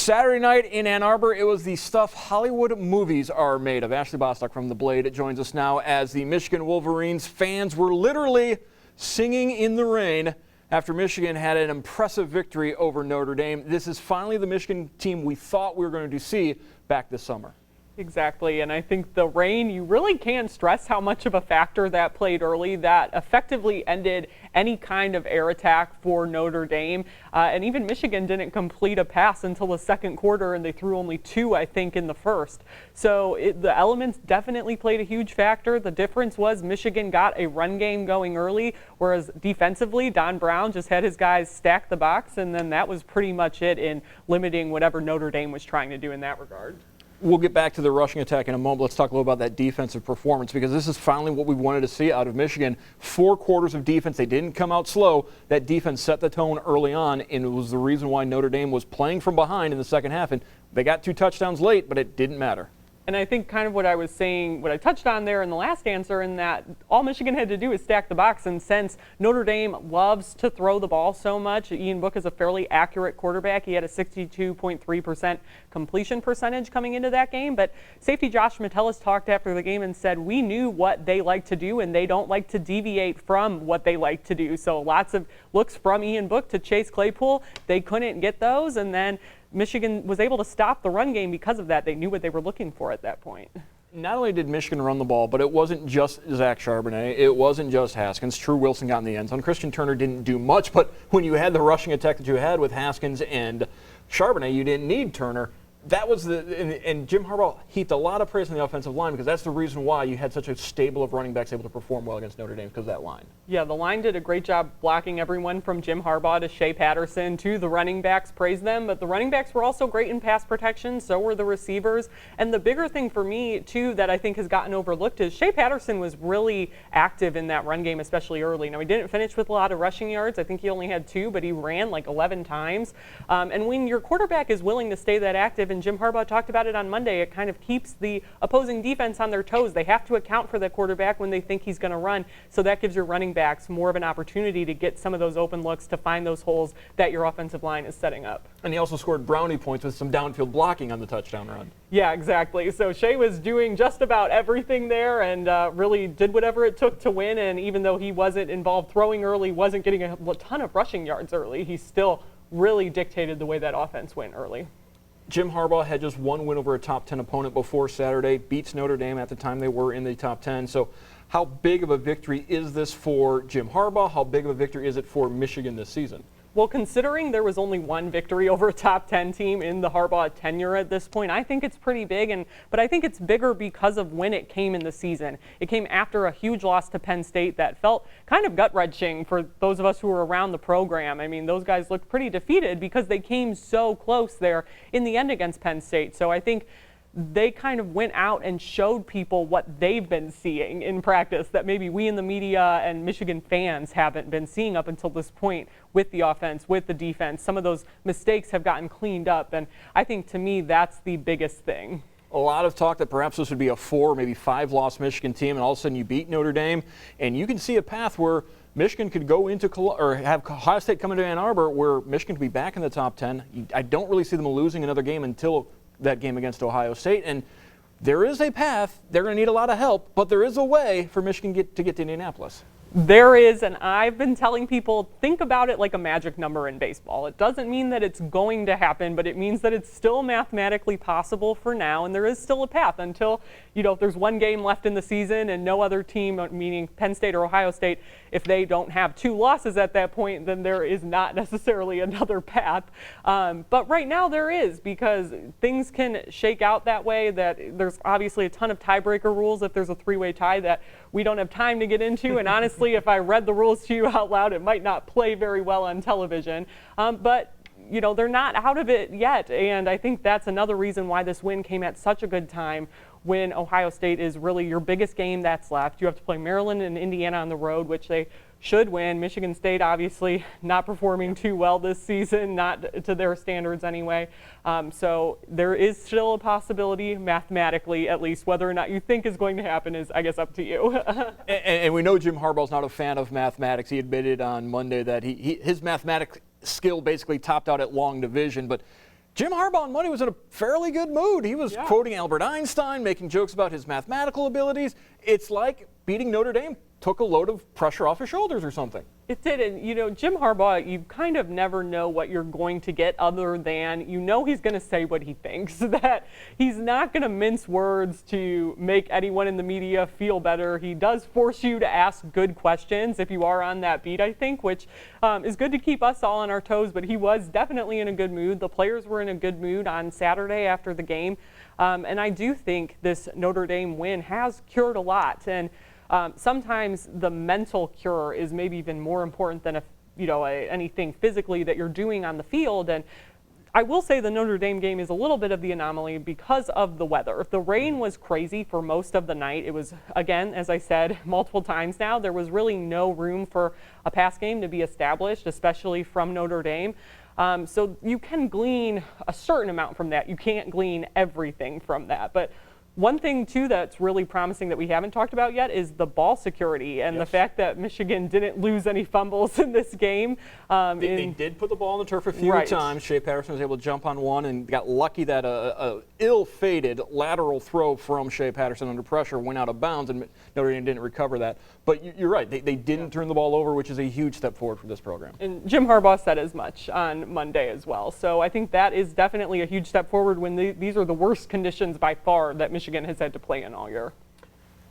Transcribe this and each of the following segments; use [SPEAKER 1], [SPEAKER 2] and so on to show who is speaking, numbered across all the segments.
[SPEAKER 1] Saturday night in Ann Arbor, it was the stuff Hollywood movies are made of. Ashley Bastock from The Blade joins us now as the Michigan Wolverines fans were literally singing in the rain after Michigan had an impressive victory over Notre Dame. This is finally the Michigan team we thought we were going to see back this summer.
[SPEAKER 2] Exactly, and I think the rain, you really can't stress how much of a factor that played early. That effectively ended any kind of air attack for Notre Dame, and even Michigan didn't complete a pass until the second quarter, and they threw only 2, I think, in the first. So the elements definitely played a huge factor. The difference was Michigan got a run game going early, whereas defensively, Don Brown just had his guys stack the box, and then that was pretty much it in limiting whatever Notre Dame was trying to do in that regard.
[SPEAKER 1] We'll get back to the rushing attack in a moment. Let's talk a little about that defensive performance, because this is finally what we wanted to see out of Michigan. 4 quarters of defense. They didn't come out slow. That defense set the tone early on, and it was the reason why Notre Dame was playing from behind in the second half. And they got 2 touchdowns late, but it didn't matter.
[SPEAKER 2] And I think kind of what I was saying, what I touched on there in the last answer, in that all Michigan had to do is stack the box. And since Notre Dame loves to throw the ball so much, Ian Book is a fairly accurate quarterback. He had a 62.3% completion percentage coming into that game. But safety Josh Metellus talked after the game and said, we knew what they like to do, and they don't like to deviate from what they like to do. So lots of looks from Ian Book to Chase Claypool. They couldn't get those, and then Michigan was able to stop the run game because of that. They knew what they were looking for at that point.
[SPEAKER 1] Not only did Michigan run the ball, but it wasn't just Zach Charbonnet. It wasn't just Haskins. True Wilson got in the end zone. Christian Turner didn't do much, but when you had the rushing attack that you had with Haskins and Charbonnet, you didn't need Turner. That was and Jim Harbaugh heaped a lot of praise on the offensive line, because that's the reason why you had such a stable of running backs able to perform well against Notre Dame, because of that line.
[SPEAKER 2] Yeah, the line did a great job blocking everyone from Jim Harbaugh to Shea Patterson to the running backs, praise them, but the running backs were also great in pass protection, so were the receivers. And the bigger thing for me, too, that I think has gotten overlooked is Shea Patterson was really active in that run game, especially early. Now, he didn't finish with a lot of rushing yards. I think he only had 2, but he ran like 11 times. And when your quarterback is willing to stay that active, and Jim Harbaugh talked about it on Monday, it kind of keeps the opposing defense on their toes. They have to account for the quarterback when they think he's going to run, so that gives your running backs more of an opportunity to get some of those open looks, to find those holes that your offensive line is setting up.
[SPEAKER 1] And he also scored brownie points with some downfield blocking on the touchdown run.
[SPEAKER 2] Yeah, exactly. So Shea was doing just about everything there, and really did whatever it took to win. And even though he wasn't involved throwing early, wasn't getting a ton of rushing yards early, he still really dictated the way that offense went early.
[SPEAKER 1] Jim Harbaugh had just 1 win over a top 10 opponent before Saturday, beats Notre Dame at the time they were in the top 10. So how big of a victory is this for Jim Harbaugh? How big of a victory is it for Michigan this season?
[SPEAKER 2] Well, considering there was only 1 victory over a top 10 team in the Harbaugh tenure at this point, I think it's pretty big. But I think it's bigger because of when it came in the season. It came after a huge loss to Penn State that felt kind of gut-wrenching for those of us who were around the program. I mean, those guys looked pretty defeated because they came so close there in the end against Penn State. So I think they kind of went out and showed people what they've been seeing in practice that maybe we in the media and Michigan fans haven't been seeing up until this point with the offense, with the defense. Some of those mistakes have gotten cleaned up, and I think to me that's the biggest thing.
[SPEAKER 1] A lot of talk that perhaps this would be a 4, maybe 5-loss Michigan team, and all of a sudden you beat Notre Dame, and you can see a path where Michigan could go into or have Ohio State come into Ann Arbor where Michigan could be back in the top 10. I don't really see them losing another game until that game against Ohio State, and there is a path. They're going to need a lot of help, but there is a way for Michigan to get to Indianapolis.
[SPEAKER 2] There is, and I've been telling people, think about it like a magic number in baseball. It doesn't mean that it's going to happen, but it means that it's still mathematically possible for now, and there is still a path until, there's 1 game left in the season and no other team, meaning Penn State or Ohio State, if they don't have 2 losses at that point, then there is not necessarily another path. But right now there is, because things can shake out that way, that there's obviously a ton of tiebreaker rules if there's a 3-way tie that we don't have time to get into, and honestly, if I read the rules to you out loud, it might not play very well on television. But they're not out of it yet, and I think that's another reason why this win came at such a good time, when Ohio State is really your biggest game that's left. You have to play Maryland and Indiana on the road, which they should win. Michigan State obviously not performing too well this season, not to their standards anyway. So there is still a possibility, mathematically at least. Whether or not you think is going to happen is, I guess, up to you.
[SPEAKER 1] and we know Jim Harbaugh's not a fan of mathematics. He admitted on Monday that his mathematics skill basically topped out at long division, but Jim Harbaugh on Monday was in a fairly good mood. He was quoting Albert Einstein, making jokes about his mathematical abilities. It's like beating Notre Dame took a load of pressure off his shoulders or something.
[SPEAKER 2] It did, and Jim Harbaugh, you kind of never know what you're going to get other than he's going to say what he thinks, that he's not going to mince words to make anyone in the media feel better. He does force you to ask good questions if you are on that beat, I think, which is good to keep us all on our toes, but he was definitely in a good mood. The players were in a good mood on Saturday after the game, and I do think this Notre Dame win has cured a lot, and sometimes the mental cure is maybe even more important than anything physically that you're doing on the field. And I will say the Notre Dame game is a little bit of the anomaly because of the weather. The rain was crazy for most of the night. It was, again, as I said multiple times now, there was really no room for a pass game to be established, especially from Notre Dame. So you can glean a certain amount from that. You can't glean everything from that. But one thing, too, that's really promising that we haven't talked about yet is the ball security and the fact that Michigan didn't lose any fumbles in this game.
[SPEAKER 1] They did put the ball on the turf a few times. Shea Patterson was able to jump on one and got lucky that a ill-fated lateral throw from Shea Patterson under pressure went out of bounds, and Notre Dame didn't recover that. But you're right. They didn't turn the ball over, which is a huge step forward for this program. And
[SPEAKER 2] Jim Harbaugh said as much on Monday as well. So I think that is definitely a huge step forward when these are the worst conditions by far that Michigan has had to play in all year.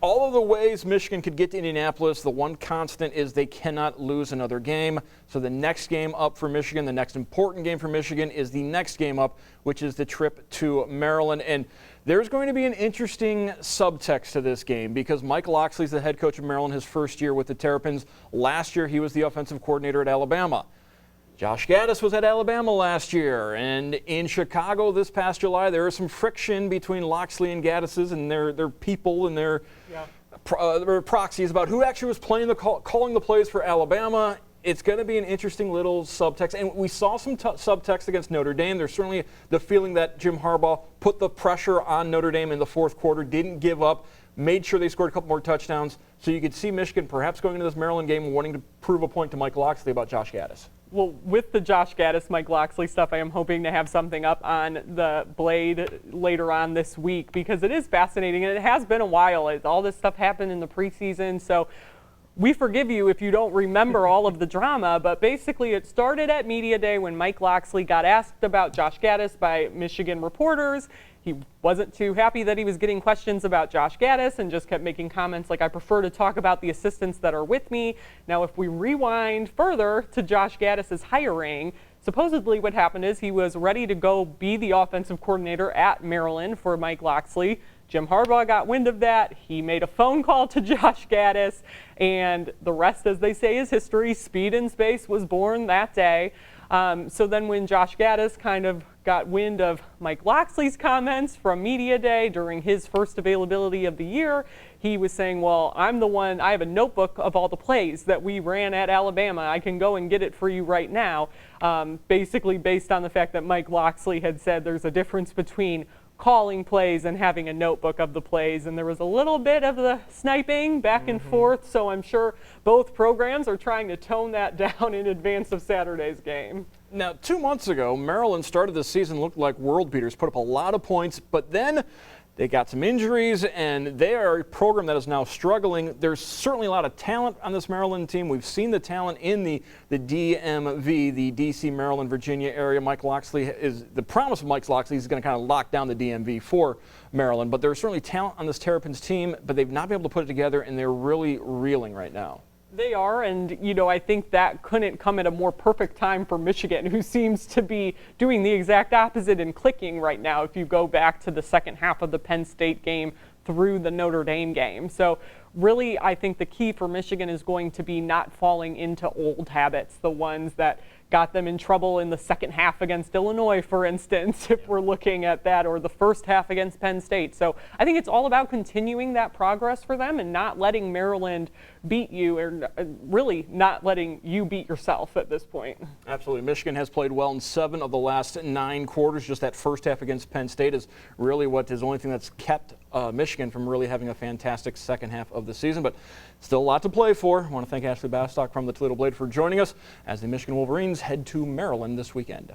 [SPEAKER 1] All of the ways Michigan could get to Indianapolis, the one constant is they cannot lose another game. So the next game up for Michigan, the next important game for Michigan is the next game up, which is the trip to Maryland. And there's going to be an interesting subtext to this game because Mike Locksley's the head coach of Maryland his first year with the Terrapins. Last year he was the offensive coordinator at Alabama. Josh Gaddis was at Alabama last year, and in Chicago this past July, there was some friction between Locksley and Gaddis and their people and their proxies about who actually was calling the plays for Alabama. It's going to be an interesting little subtext, and we saw some subtext against Notre Dame. There's certainly the feeling that Jim Harbaugh put the pressure on Notre Dame in the fourth quarter, didn't give up, made sure they scored a couple more touchdowns. So you could see Michigan perhaps going into this Maryland game wanting to prove a point to Mike Locksley about Josh Gaddis.
[SPEAKER 2] Well, with the Josh Gaddis, Mike Locksley stuff, I am hoping to have something up on the Blade later on this week because it is fascinating, and it has been a while. All this stuff happened in the preseason, so we forgive you if you don't remember all of the drama, but basically it started at Media Day when Mike Locksley got asked about Josh Gaddis by Michigan reporters. He wasn't too happy that he was getting questions about Josh Gaddis and just kept making comments like, I prefer to talk about the assistants that are with me. Now, if we rewind further to Josh Gaddis' hiring, supposedly what happened is he was ready to go be the offensive coordinator at Maryland for Mike Locksley. Jim Harbaugh got wind of that. He made a phone call to Josh Gaddis, and the rest, as they say, is history. Speed in Space was born that day. So then when Josh Gaddis kind of got wind of Mike Locksley's comments from Media Day during his first availability of the year, he was saying, well, I'm the one, I have a notebook of all the plays that we ran at Alabama. I can go and get it for you right now. Basically based on the fact that Mike Locksley had said there's a difference between calling plays and having a notebook of the plays, and there was a little bit of the sniping back and forth, so I'm sure both programs are trying to tone that down in advance of Saturday's game.
[SPEAKER 1] Now, 2 months ago, Maryland started the season, looked like world beaters, put up a lot of points, but then they got some injuries, and they are a program that is now struggling. There's certainly a lot of talent on this Maryland team. We've seen the talent in the DMV, the D.C., Maryland, Virginia area. Mike Locksley is the promise of Mike Locksley is going to kind of lock down the DMV for Maryland. But there's certainly talent on this Terrapins team, but they've not been able to put it together, and they're really reeling right now.
[SPEAKER 2] They are, and I think that couldn't come at a more perfect time for Michigan, who seems to be doing the exact opposite and clicking right now if you go back to the second half of the Penn State game through the Notre Dame game. So really, I think the key for Michigan is going to be not falling into old habits, the ones that got them in trouble in the second half against Illinois, for instance, if we're looking at that, or the first half against Penn State. So I think it's all about continuing that progress for them and not letting Maryland beat you, or really not letting you beat yourself at this point.
[SPEAKER 1] Absolutely. Michigan has played well in 7 of the last 9 quarters. Just that first half against Penn State is really what is the only thing that's kept Michigan from really having a fantastic second half of the season. But still a lot to play for. I want to thank Ashley Bastock from the Toledo Blade for joining us as the Michigan Wolverines head to Maryland this weekend.